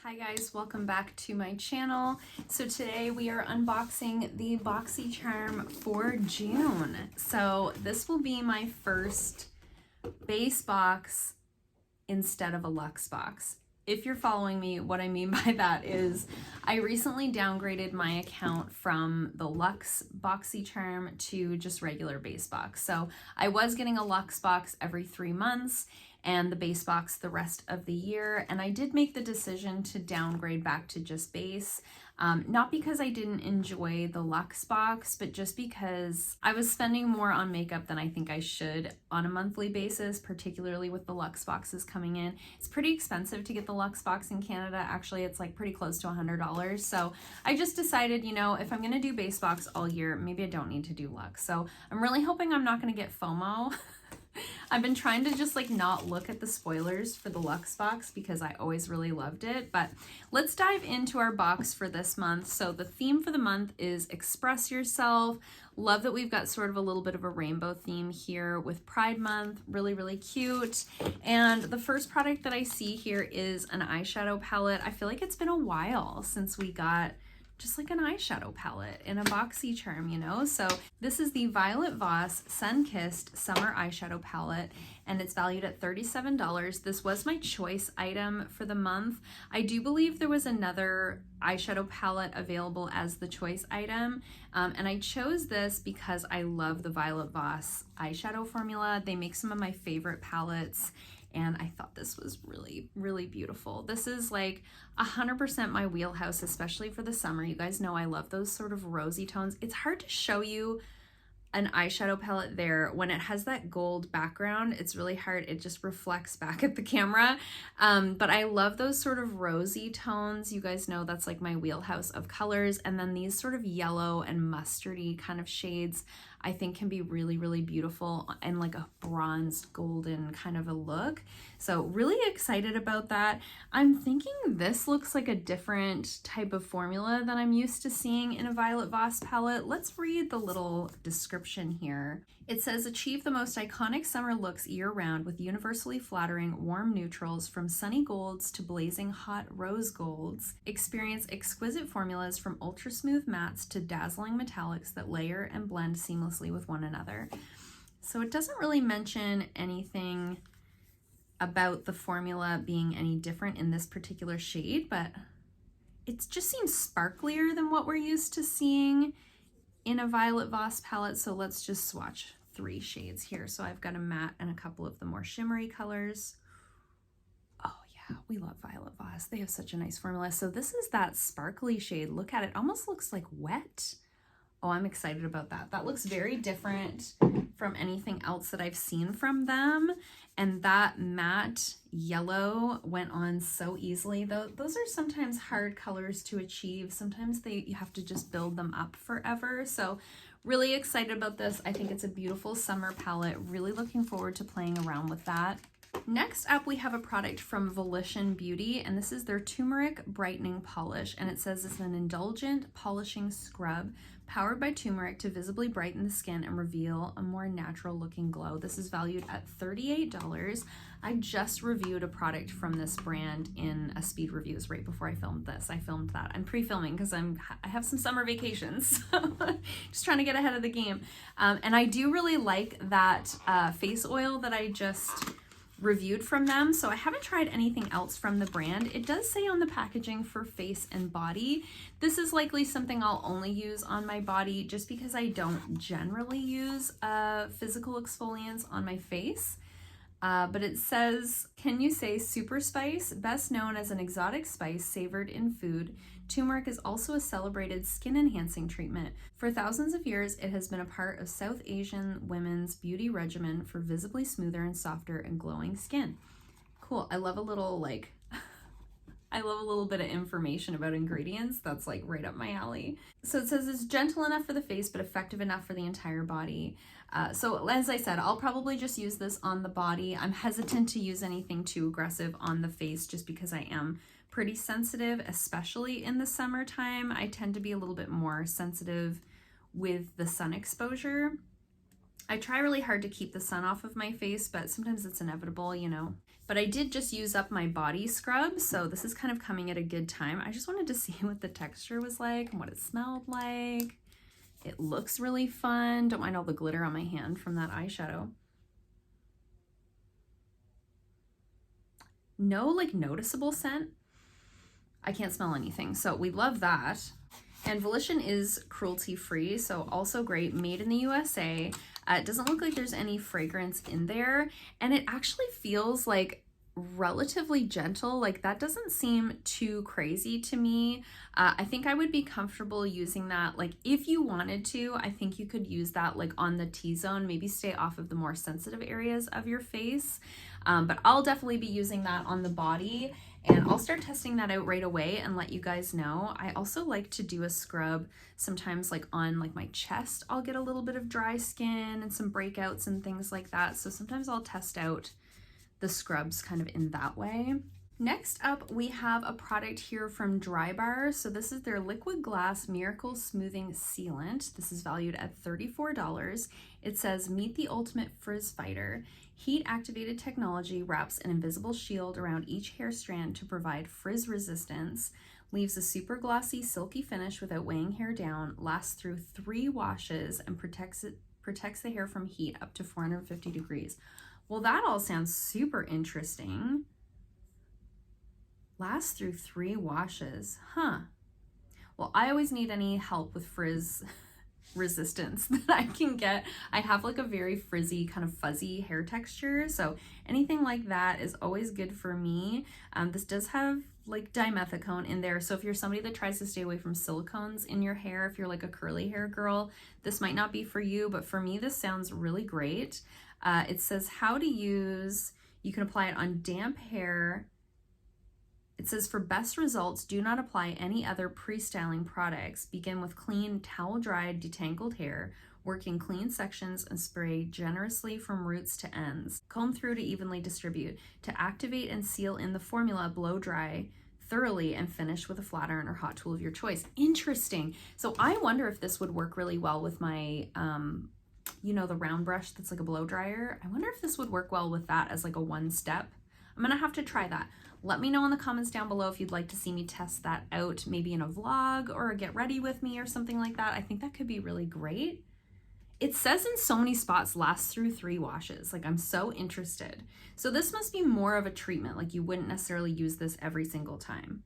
Hi guys, welcome back to my channel. So today we are unboxing the Boxycharm for June. So this will be my first base box instead of a luxe box. If you're following me, what I mean by that is I recently downgraded my account from the luxe Boxycharm to just regular base box. So I was getting a luxe box every 3 months and the base box the rest of the year. And I did make the decision to downgrade back to just base. Not because I didn't enjoy the luxe box, but just because I was spending more on makeup than I think I should on a monthly basis, particularly with the luxe boxes coming in. It's pretty expensive to get the luxe box in Canada. Actually, it's like pretty close to $100. So I just decided, you know, if I'm gonna do base box all year, maybe I don't need to do luxe. So I'm really hoping I'm not gonna get FOMO. I've been trying to just like not look at the spoilers for the luxe box because I always really loved it. But let's dive into our box for this month. So the theme for the month is Express Yourself. Love that we've got sort of a little bit of a rainbow theme here with Pride Month. Really, really cute. And the first product that I see here is an eyeshadow palette. I feel like it's been a while since we got just like an eyeshadow palette in a Boxycharm, you know? So this is the Violet Voss Sunkissed Summer Eyeshadow Palette, and it's valued at $37. This was my choice item for the month. I do believe there was another eyeshadow palette available as the choice item, and I chose this because I love the Violet Voss eyeshadow formula. They make some of my favorite palettes, and I thought this was really, really beautiful. This is like 100% my wheelhouse, especially for the summer. You guys know I love those sort of rosy tones. It's hard to show you an eyeshadow palette there when it has that gold background. It's really hard. It just reflects back at the camera. But I love those sort of rosy tones. You guys know that's like my wheelhouse of colors. And then these sort of yellow and mustardy kind of shades I think can be really, really beautiful and like a bronze golden kind of a look. So really excited about that. I'm thinking this looks like a different type of formula than I'm used to seeing in a Violet Voss palette. Let's read the little description here. It says, achieve the most iconic summer looks year-round with universally flattering warm neutrals from sunny golds to blazing hot rose golds. Experience exquisite formulas from ultra-smooth mattes to dazzling metallics that layer and blend seamlessly with one another. So it doesn't really mention anything about the formula being any different in this particular shade, but it just seems sparklier than what we're used to seeing in a Violet Voss palette. So let's just swatch 3 shades here. So I've got a matte and a couple of the more shimmery colors. Oh yeah, we love Violet Voss. They have such a nice formula. So this is that sparkly shade. Look at it, almost looks like wet. Oh, I'm excited about that. That looks very different from anything else that I've seen from them. And that matte yellow went on so easily. Those are sometimes hard colors to achieve. Sometimes you have to just build them up forever. So really excited about this. I think it's a beautiful summer palette. Really looking forward to playing around with that. Next up, we have a product from Volition Beauty, and this is their Turmeric Brightening Polish, and it says it's an indulgent polishing scrub powered by turmeric to visibly brighten the skin and reveal a more natural looking glow. This is valued at $38. I just reviewed a product from this brand in a speed reviews right before I filmed this. I filmed that. I'm pre-filming because I have some summer vacations, so just trying to get ahead of the game. And I do really like that face oil that I just reviewed from them. So I haven't tried anything else from the brand. It does say on the packaging for face and body. This is likely something I'll only use on my body just because I don't generally use physical exfoliants on my face. But it says, can you say super spice? Best known as an exotic spice savored in food, turmeric is also a celebrated skin enhancing treatment. For thousands of years, it has been a part of South Asian women's beauty regimen for visibly smoother and softer and glowing skin. Cool. I love a little like, I love a little bit of information about ingredients. That's like right up my alley. So it says it's gentle enough for the face, but effective enough for the entire body. So as I said, I'll probably just use this on the body. I'm hesitant to use anything too aggressive on the face just because I am pretty sensitive, especially in the summertime. I tend to be a little bit more sensitive with the sun exposure. I try really hard to keep the sun off of my face, but sometimes it's inevitable, you know. But I did just use up my body scrub, so this is kind of coming at a good time. I just wanted to see what the texture was like and what it smelled like. It looks really fun. Don't mind all the glitter on my hand from that eyeshadow. No like noticeable scent. I can't smell anything, so we love that. And Volition is cruelty-free, so also great, made in the USA. It doesn't look like there's any fragrance in there, and it actually feels like relatively gentle. Like that doesn't seem too crazy to me. I think I would be comfortable using that, like if you wanted to, I think you could use that like on the T-zone, maybe stay off of the more sensitive areas of your face. But I'll definitely be using that on the body, and I'll start testing that out right away and let you guys know. I also like to do a scrub sometimes like on like my chest. I'll get a little bit of dry skin and some breakouts and things like that. So sometimes I'll test out the scrubs kind of in that way. Next up, we have a product here from Drybar. So this is their Liquid Glass Miracle Smoothing Sealant. This is valued at $34. It says, meet the ultimate frizz fighter. Heat activated technology wraps an invisible shield around each hair strand to provide frizz resistance, leaves a super glossy, silky finish without weighing hair down, lasts through 3 washes, and protects the hair from heat up to 450 degrees. Well, that all sounds super interesting. Lasts through 3 washes, huh? Well, I always need any help with frizz resistance that I can get. I have like a very frizzy kind of fuzzy hair texture, so anything like that is always good for me. This does have like dimethicone in there, so if you're somebody that tries to stay away from silicones in your hair, if you're like a curly hair girl, this might not be for you, but for me this sounds really great. It says how to use. You can apply it on damp hair. It says, for best results, do not apply any other pre-styling products. Begin with clean, towel-dried, detangled hair. Work in clean sections and spray generously from roots to ends. Comb through to evenly distribute. To activate and seal in the formula, blow dry thoroughly and finish with a flat iron or hot tool of your choice. Interesting. So I wonder if this would work really well with my, you know, the round brush that's like a blow dryer. I wonder if this would work well with that as like a one step. I'm gonna have to try that. Let me know in the comments down below if you'd like to see me test that out, maybe in a vlog or a get ready with me or something like that. I think that could be really great. It says in so many spots, lasts through 3 washes. Like, I'm so interested. So this must be more of a treatment. Like, you wouldn't necessarily use this every single time.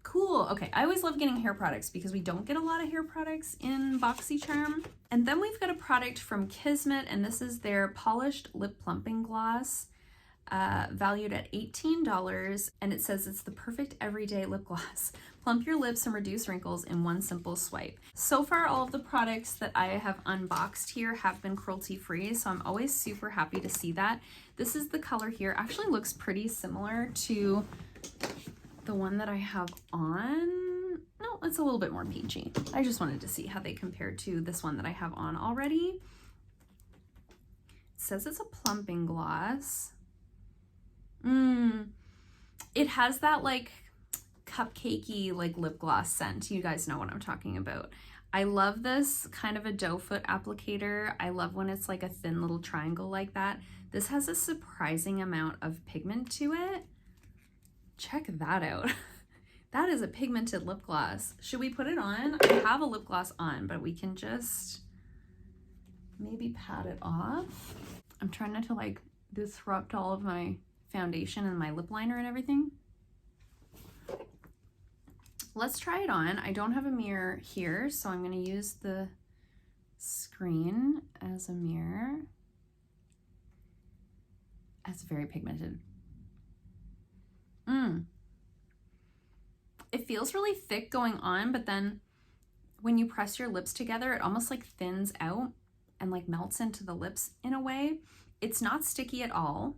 Cool. Okay, I always love getting hair products because we don't get a lot of hair products in Boxycharm. And then we've got a product from Kismet, and this is their Polished Lip Plumping Gloss. Valued at $18, and it says it's the perfect everyday lip gloss. Plump your lips and reduce wrinkles in one simple swipe. So far, all of the products that I have unboxed here have been cruelty-free, so I'm always super happy to see that. This is the color here. Actually looks pretty similar to the one that I have on. No, it's a little bit more peachy. I just wanted to see how they compare to this one that I have on already. It says it's a plumping gloss. It has that like cupcakey like lip gloss scent. You guys know what I'm talking about. I love this kind of a doe foot applicator. I love when it's like a thin little triangle like that. This has a surprising amount of pigment to it. Check that out. That is a pigmented lip gloss. Should we put it on? I have a lip gloss on, but we can just maybe pat it off. I'm trying not to like disrupt all of my foundation and my lip liner and everything. Let's try it on. I don't have a mirror here, so I'm going to use the screen as a mirror. It's very pigmented. It feels really thick going on, but then when you press your lips together, it almost like thins out and like melts into the lips in a way. It's not sticky at all.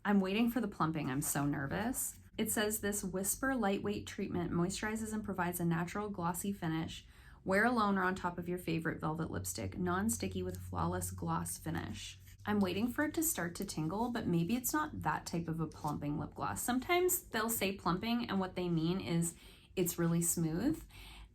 I'm waiting for the plumping. I'm so nervous. It says this whisper lightweight treatment moisturizes and provides a natural glossy finish. Wear alone or on top of your favorite velvet lipstick. Non-sticky with flawless gloss finish. I'm waiting for it to start to tingle, but maybe it's not that type of a plumping lip gloss. Sometimes they'll say plumping and what they mean is it's really smooth.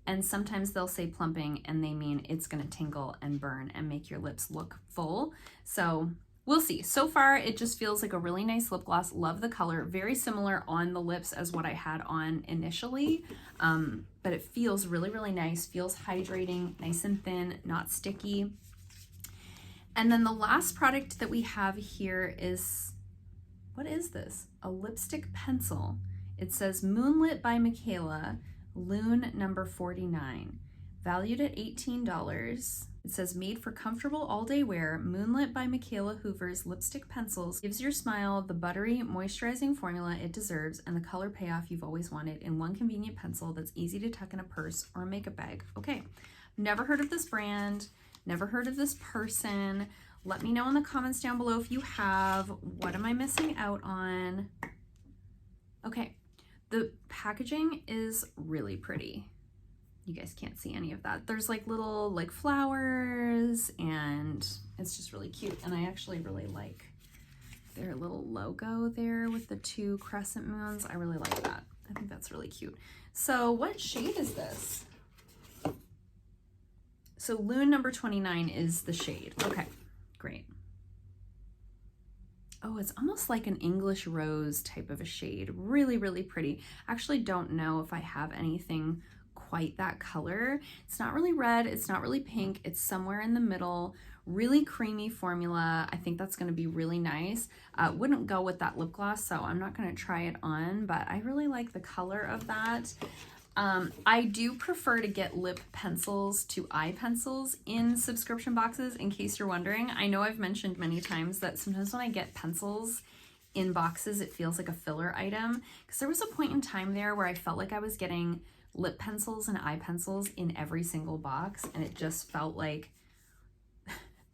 and sometimes they'll say plumping and they mean it's gonna tingle and burn and make your lips look full. So we'll see. So far, it just feels like a really nice lip gloss. Love the color. Very similar on the lips as what I had on initially, but it feels really, really nice. Feels hydrating, nice and thin, not sticky. And then the last product that we have here is, what is this? A lipstick pencil. It says Moonlit by Mikaela, Lune number 49, valued at $18. It says made for comfortable all-day wear, Moonlit by Mikaela Hoover's lipstick pencils gives your smile the buttery, moisturizing formula it deserves and the color payoff you've always wanted in one convenient pencil that's easy to tuck in a purse or a makeup bag. Okay, never heard of this brand, never heard of this person. Let me know in the comments down below if you have. What am I missing out on? Okay, the packaging is really pretty. You guys can't see any of that. There's like little like flowers and it's just really cute. And I actually really like their little logo there with the 2 crescent moons. I really like that. I think that's really cute. So what shade is this? So Lune number 29 is the shade. Okay, great. Oh, it's almost like an English rose type of a shade. Really, really pretty. Actually don't know if I have anything quite that color. It's not really red, it's not really pink, it's somewhere in the middle. Really creamy formula. I think that's going to be really nice. Wouldn't go with that lip gloss, so I'm not going to try it on, but I really like the color of that. I do prefer to get lip pencils to eye pencils in subscription boxes, in case you're wondering. I know I've mentioned many times that sometimes when I get pencils in boxes, it feels like a filler item, because there was a point in time there where I felt like I was getting lip pencils and eye pencils in every single box, and it just felt like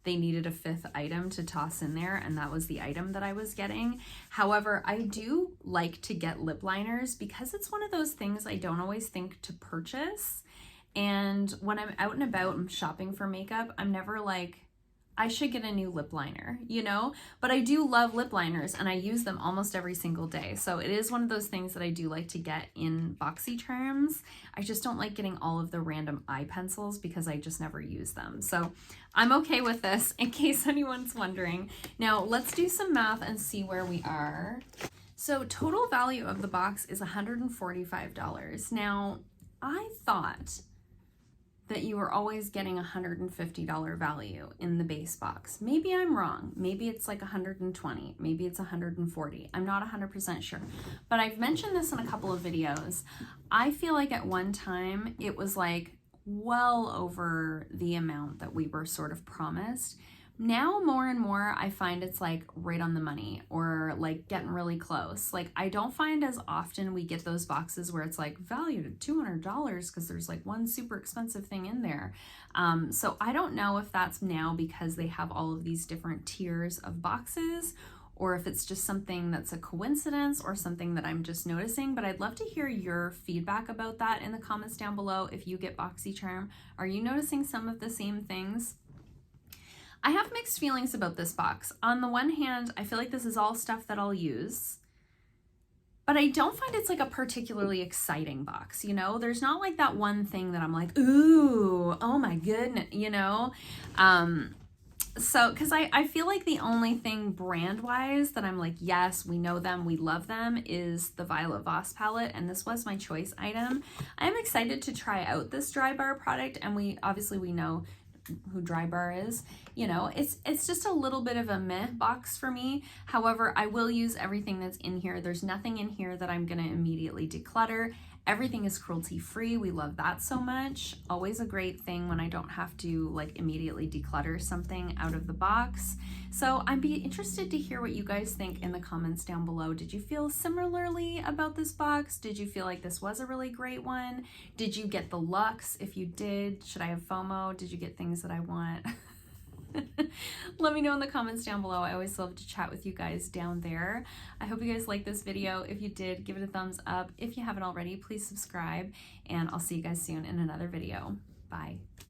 they needed a 5th item to toss in there, and that was the item that I was getting. However, I do like to get lip liners because it's one of those things I don't always think to purchase. And when I'm out and about and shopping for makeup, I'm never like, I should get a new lip liner, you know? But I do love lip liners and I use them almost every single day. So it is one of those things that I do like to get in Boxycharms. I just don't like getting all of the random eye pencils because I just never use them. So I'm okay with this in case anyone's wondering. Now let's do some math and see where we are. So total value of the box is $145. Now I thought that you were always getting $150 value in the base box. Maybe I'm wrong. Maybe it's like 120, maybe it's 140. I'm not 100% sure, but I've mentioned this in a couple of videos. I feel like at one time it was like well over the amount that we were sort of promised. Now more and more I find it's like right on the money or like getting really close. Like I don't find as often we get those boxes where it's like valued at $200 because there's like one super expensive thing in there. So I don't know if that's now because they have all of these different tiers of boxes, or if it's just something that's a coincidence or something that I'm just noticing, but I'd love to hear your feedback about that in the comments down below. If you get Boxycharm, are you noticing some of the same things? I have mixed feelings about this box. On the one hand, I feel like this is all stuff that I'll use, but I don't find it's like a particularly exciting box, you know? There's not like that one thing that I'm like, ooh, oh my goodness, you know? So, because I feel like the only thing brand-wise that I'm like, yes, we know them, we love them, is the Violet Voss palette, and this was my choice item. I'm excited to try out this Drybar product, and we know who Drybar is. You know, it's just a little bit of a meh box for me. However, I will use everything that's in here. There's nothing in here that I'm gonna immediately declutter. Everything is cruelty-free. We love that so much. Always a great thing when I don't have to like immediately declutter something out of the box. So I'd be interested to hear what you guys think in the comments down below. Did you feel similarly about this box? Did you feel like this was a really great one? Did you get the luxe? If you did, should I have FOMO? Did you get things that I want? Let me know in the comments down below. I always love to chat with you guys down there. I hope you guys liked this video. If you did, give it a thumbs up. If you haven't already, please subscribe, and I'll see you guys soon in another video. Bye.